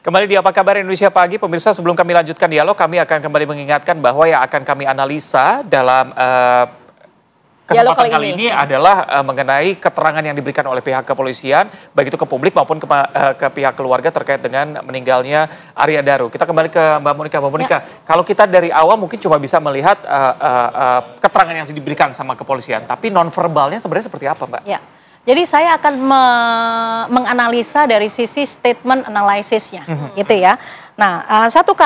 Kembali di Apa Kabar Indonesia Pagi, pemirsa, sebelum kami lanjutkan dialog, kami akan kembali mengingatkan bahwa yang akan kami analisa dalam kesempatan kali ini adalah mengenai keterangan yang diberikan oleh pihak kepolisian, baik itu ke publik maupun ke pihak keluarga terkait dengan meninggalnya Arya Daru. Kita kembali ke Mbak Monika. Mbak Monika, kalau kita dari awal mungkin cuma bisa melihat keterangan yang diberikan sama kepolisian, tapi nonverbalnya sebenarnya seperti apa, Mbak? Ya. Jadi saya akan menganalisa dari sisi statement analisisnya, gitu ya. Nah, satu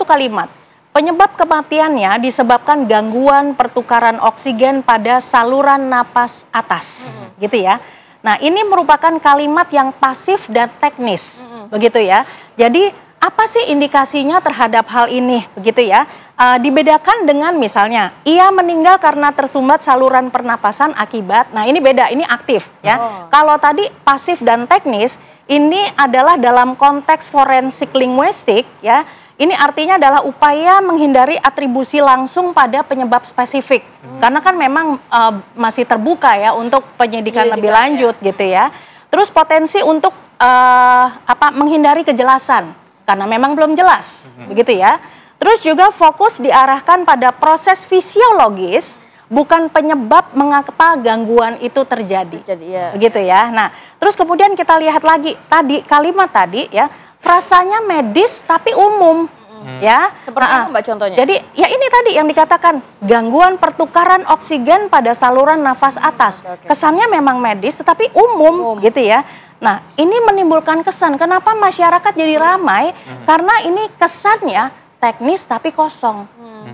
kalimat, penyebab kematiannya disebabkan gangguan pertukaran oksigen pada saluran napas atas, gitu ya. Nah, ini merupakan kalimat yang pasif dan teknis, begitu ya. Jadi apa sih indikasinya terhadap hal ini, begitu ya? Dibedakan dengan misalnya, ia meninggal karena tersumbat saluran pernapasan akibat, nah ini beda, ini aktif ya. Kalau tadi pasif dan teknis, ini adalah dalam konteks forensik linguistik ya. Ini artinya adalah upaya menghindari atribusi langsung pada penyebab spesifik. Karena kan memang masih terbuka ya untuk penyidikan lebih lanjut gitu ya. Terus potensi untuk menghindari kejelasan, karena memang belum jelas, begitu ya. Terus juga fokus diarahkan pada proses fisiologis, bukan penyebab mengapa gangguan itu terjadi. Begitu ya. Nah, terus kemudian kita lihat lagi tadi kalimat tadi ya, frasanya medis tapi umum. Ya. Seperti apa Mbak contohnya? Jadi ya ini tadi yang dikatakan gangguan pertukaran oksigen pada saluran nafas atas. Kesannya memang medis tetapi umum gitu ya. Nah, ini menimbulkan kesan kenapa masyarakat jadi ramai karena ini kesannya teknis tapi kosong,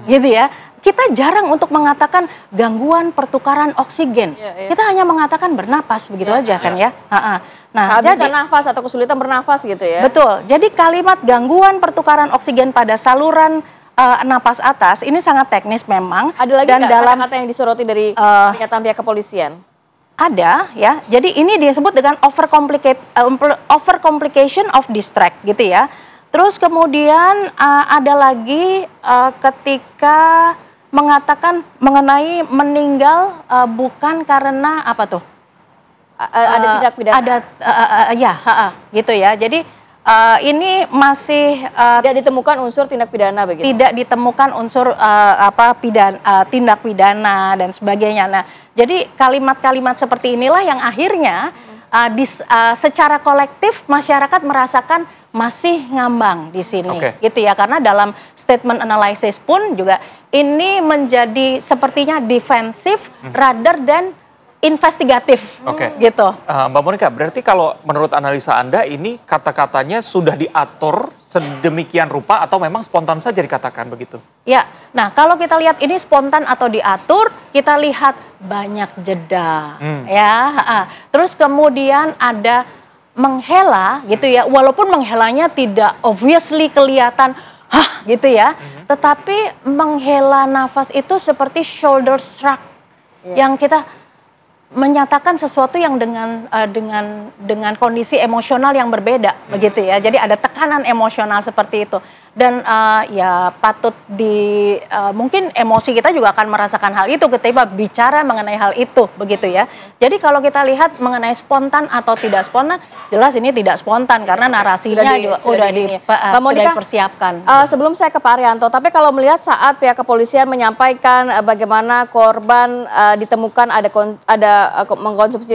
gitu ya. Kita jarang untuk mengatakan gangguan pertukaran oksigen. Kita hanya mengatakan bernapas begitu aja kan ya. Nah, jadi nafas atau kesulitan bernafas gitu ya. Betul. Jadi kalimat gangguan pertukaran oksigen pada saluran napas atas ini sangat teknis memang. Ada lagi dalam kata-kata yang disoroti dari pernyataan pihak kepolisian? Ada ya. Jadi ini disebut dengan overcomplication of distract gitu ya. Terus kemudian ada lagi ketika mengatakan mengenai meninggal bukan karena apa tuh? Ada tindak pidana. Gitu ya. Jadi ini masih tidak ditemukan unsur tindak pidana begitu. Tidak ditemukan unsur tindak pidana dan sebagainya. Nah, jadi kalimat-kalimat seperti inilah yang akhirnya secara kolektif masyarakat merasakan masih ngambang di sini, gitu ya. Karena dalam statement analysis pun juga ini menjadi sepertinya defensif rather than investigatif, gitu. Mbak Monika, berarti kalau menurut analisa Anda ini kata-katanya sudah diatur sedemikian rupa atau memang spontan saja dikatakan begitu? Ya, nah kalau kita lihat ini spontan atau diatur, kita lihat banyak jeda, ya. Terus kemudian ada menghela gitu ya, walaupun menghelanya tidak obviously kelihatan gitu ya, tetapi menghela nafas itu seperti shoulder shrug yang kita menyatakan sesuatu yang dengan kondisi emosional yang berbeda begitu ya. Jadi ada tekanan emosional seperti itu. Dan ya patut mungkin emosi kita juga akan merasakan hal itu ketika bicara mengenai hal itu begitu ya. Jadi kalau kita lihat mengenai spontan atau tidak spontan, jelas ini tidak spontan karena narasinya sudah dipersiapkan. Sebelum saya ke Pak Arianto, tapi kalau melihat saat pihak kepolisian menyampaikan bagaimana korban ditemukan ada mengkonsumsi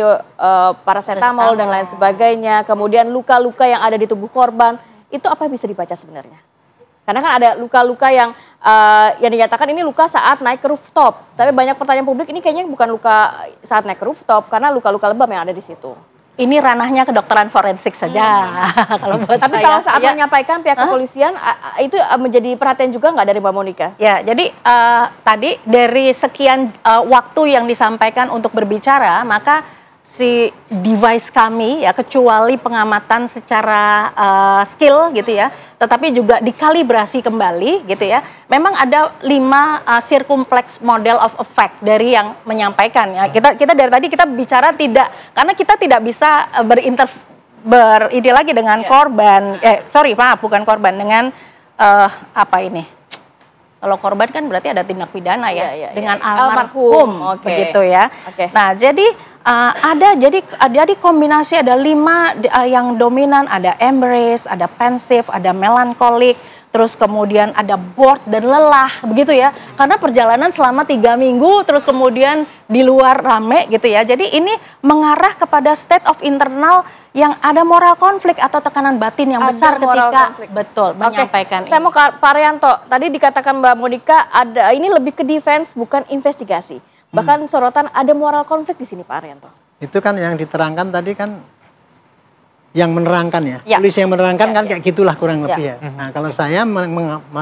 paracetamol dan lain sebagainya, kemudian luka-luka yang ada di tubuh korban, itu apa yang bisa dibaca sebenarnya? Karena kan ada luka-luka yang dinyatakan ini luka saat naik ke rooftop. Tapi banyak pertanyaan publik, ini kayaknya bukan luka saat naik ke rooftop, karena luka-luka lebam yang ada di situ. Ini ranahnya kedokteran forensik saja. Tapi kalau saat menyampaikan pihak kepolisian, itu menjadi perhatian juga nggak dari Mbak Monika? Ya, jadi tadi dari sekian waktu yang disampaikan untuk berbicara, maka si device kami ya kecuali pengamatan secara skill gitu ya, tetapi juga dikalibrasi kembali gitu ya. Memang ada 5 circumflex model of effect dari yang menyampaikan ya. Kita dari tadi kita bicara tidak, karena kita tidak bisa beride lagi dengan korban. Bukan korban, dengan kalau korban kan berarti ada tindak pidana ya, dengan almarhum begitu ya. Nah, jadi Jadi kombinasi ada 5 yang dominan, ada embrace, ada pensive, ada melankolik, terus kemudian ada bored dan lelah, begitu ya. Karena perjalanan selama 3 minggu, terus kemudian di luar rame gitu ya. Jadi ini mengarah kepada state of internal yang ada moral konflik atau tekanan batin yang besar ketika menyampaikan ini. Saya mau ke Pak Arianto, tadi dikatakan Mbak Monica ada ini lebih ke defense bukan investigasi. Bahkan sorotan ada moral konflik di sini Pak Arianto. Itu kan yang diterangkan tadi kan yang menerangkan ya. Polisi yang menerangkan kan kayak gitulah kurang lebih ya. Nah, kalau saya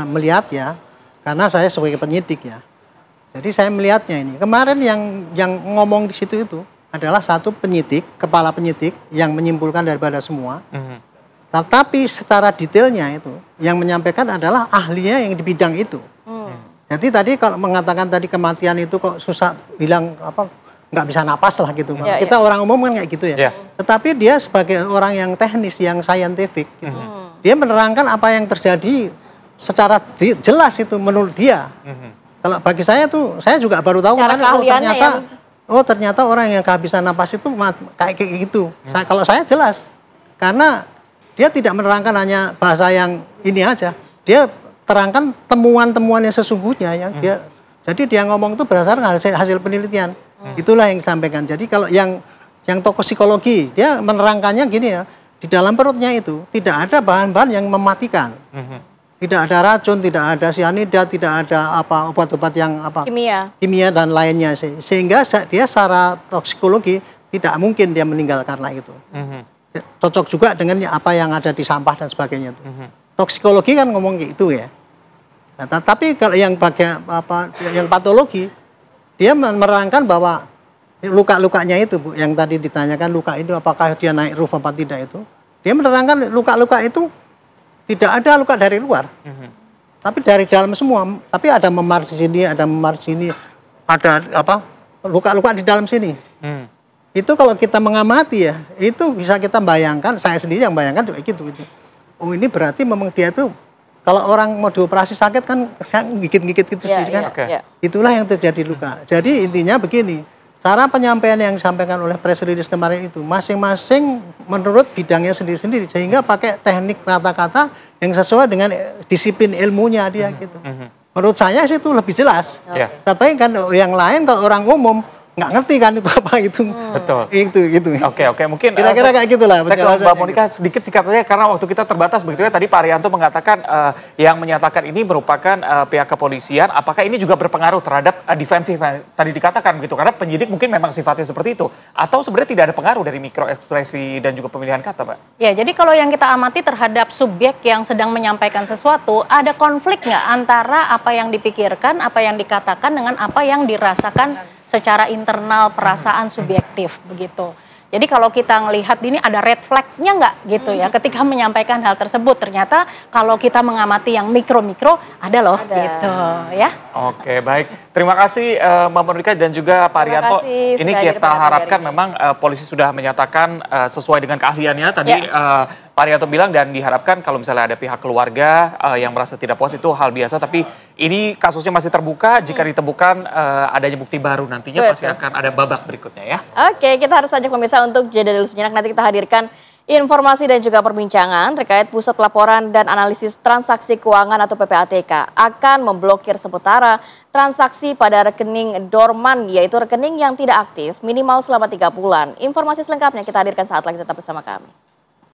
melihat ya, karena saya sebagai penyidik ya. Jadi saya melihatnya ini. Kemarin yang ngomong di situ itu adalah satu penyidik, kepala penyidik yang menyimpulkan daripada semua. Tetapi secara detailnya itu yang menyampaikan adalah ahlinya yang di bidang itu. Jadi tadi kalau mengatakan tadi kematian itu kok susah bilang apa nggak bisa napas lah gitu. Kita orang umum kan kayak gitu ya. Tetapi dia sebagai orang yang teknis, yang scientific gitu. Dia menerangkan apa yang terjadi secara jelas itu menurut dia. Kalau bagi saya tuh saya juga baru tahu kan ternyata orang yang kehabisan napas itu kayak gitu. Kalau saya jelas. Karena dia tidak menerangkan hanya bahasa yang ini aja. Dia terangkan temuan-temuan yang sesungguhnya yang dia. Jadi dia ngomong itu berdasarkan hasil penelitian. Itulah yang disampaikan. Jadi kalau yang tokoh psikologi, dia menerangkannya gini ya, di dalam perutnya itu tidak ada bahan-bahan yang mematikan. Tidak ada racun, tidak ada sianida, tidak ada apa obat-obat yang apa kimia dan lainnya. Sehingga dia secara toksikologi tidak mungkin dia meninggal karena itu. Cocok juga dengan apa yang ada di sampah dan sebagainya. Toksikologi kan ngomong gitu ya. Nah, tapi kalau yang bagian yang patologi, dia menerangkan bahwa luka-lukanya itu, Bu, yang tadi ditanyakan luka itu apakah dia naik roof apa tidak itu. Dia menerangkan luka-luka itu tidak ada luka dari luar. Tapi dari dalam semua. Tapi ada memar di sini, ada memar di sini, ada apa? Luka-luka di dalam sini. Itu kalau kita mengamati ya, itu bisa kita bayangkan, saya sendiri yang bayangkan juga gitu. Oh, ini berarti memang dia tuh kalau orang mau dioperasi sakit kan gigit-gigit gitu sendiri kan. Itulah yang terjadi luka. Jadi intinya begini, cara penyampaian yang disampaikan oleh press release kemarin itu masing-masing menurut bidangnya sendiri-sendiri sehingga pakai teknik kata-kata yang sesuai dengan disiplin ilmunya dia gitu. Menurut saya sih itu lebih jelas. Tapi kan yang lain kalau orang umum nggak ngerti kan itu apa itu. Betul. Gitu. Oke, mungkin kira-kira kayak gitulah. Saya ke Mbak Monica sedikit singkat saja karena waktu kita terbatas begitu ya. Tadi Pak Arianto mengatakan yang menyatakan ini merupakan pihak kepolisian. Apakah ini juga berpengaruh terhadap defensif tadi dikatakan begitu? Karena penyidik mungkin memang sifatnya seperti itu. Atau sebenarnya tidak ada pengaruh dari mikroekspresi dan juga pemilihan kata, Mbak? Ya, jadi kalau yang kita amati terhadap subjek yang sedang menyampaikan sesuatu, ada konflik nggak antara apa yang dipikirkan, apa yang dikatakan dengan apa yang dirasakan secara internal perasaan subjektif begitu. Jadi kalau kita ngelihat ini ada red flag-nya nggak gitu ya ketika menyampaikan hal tersebut. Ternyata kalau kita mengamati yang mikro-mikro ada loh gitu ya. Oke, baik. Terima kasih Mbak Monica dan juga Pak Arianto. Ini kita harapkan memang polisi sudah menyatakan sesuai dengan keahliannya tadi. Pak Arianto bilang dan diharapkan kalau misalnya ada pihak keluarga yang merasa tidak puas itu hal biasa, tapi ini kasusnya masih terbuka. Jika ditemukan adanya bukti baru nantinya pasti akan ada babak berikutnya ya. Oke, kita harus ajak pemirsa untuk jeda dulu sejenak. Nanti kita hadirkan informasi dan juga perbincangan terkait Pusat Pelaporan dan Analisis Transaksi Keuangan atau PPATK akan memblokir sementara transaksi pada rekening dorman, yaitu rekening yang tidak aktif minimal selama 3 bulan. Informasi selengkapnya kita hadirkan saat lagi, tetap bersama kami.